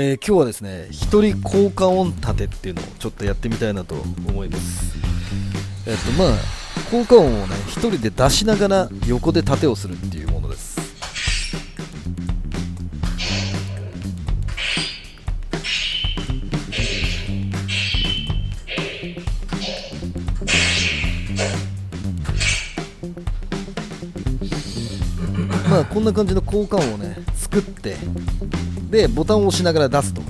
今日はですね、一人効果音立てっていうのをちょっとやってみたいなと思います。効果音をね、一人で出しながら横で盾をするっていうものです。こんな感じの効果音をね、作って、で、ボタンを押しながら出すと。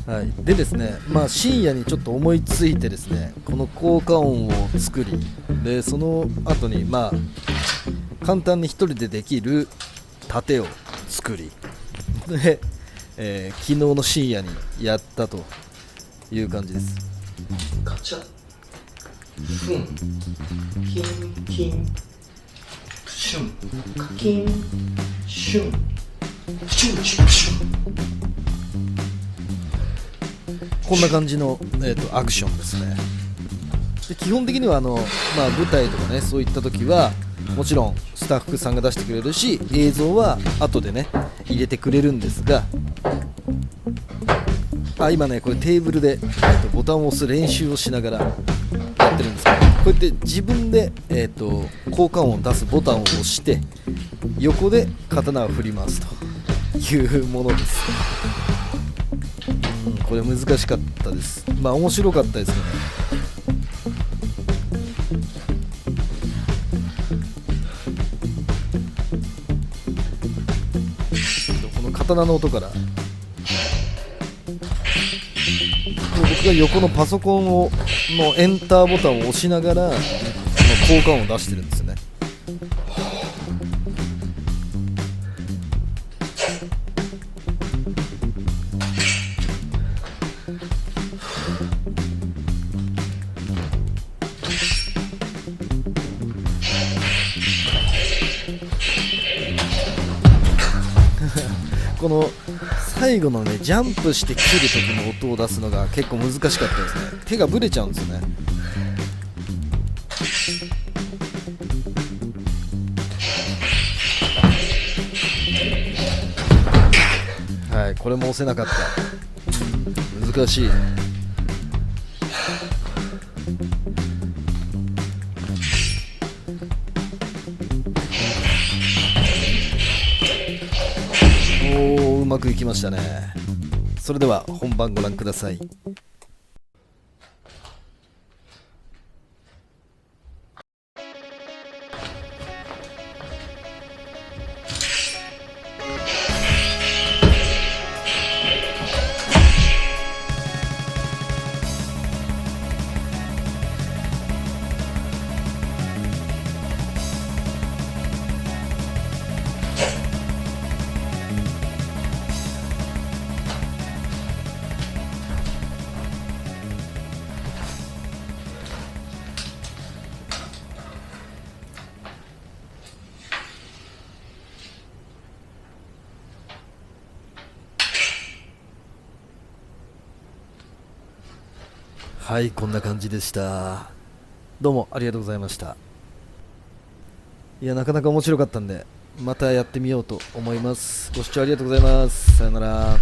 はい、でですね、深夜にちょっと思いついてですね、この効果音を作り、でその後に簡単に一人でできる盾を作り、で、昨日の深夜にやったという感じです。カチャフンキンキンシュンカキンシュンシュンシュンシュン、こんな感じの、アクションですね。で基本的には舞台とかね、そういった時はもちろんスタッフさんが出してくれるし、映像は後でね入れてくれるんですが、今ねこれテーブルで、ボタンを押す練習をしながらやってるんですけど、こうやって自分で、効果音を出すボタンを押して横で刀を振り回すというものです。これ難しかったです。面白かったですよね。この刀の音から、僕が横のパソコンのエンターボタンを押しながらこの効果音を出してるんですよね。この最後のね、ジャンプして切る時の音を出すのが結構難しかったですね。手がブレちゃうんですよね。はい、これも押せなかった。難しい。うまくいきましたね。それでは本番ご覧ください。はい、こんな感じでした。どうもありがとうございました。いや、なかなか面白かったんで、またやってみようと思います。ご視聴ありがとうございます。さよなら。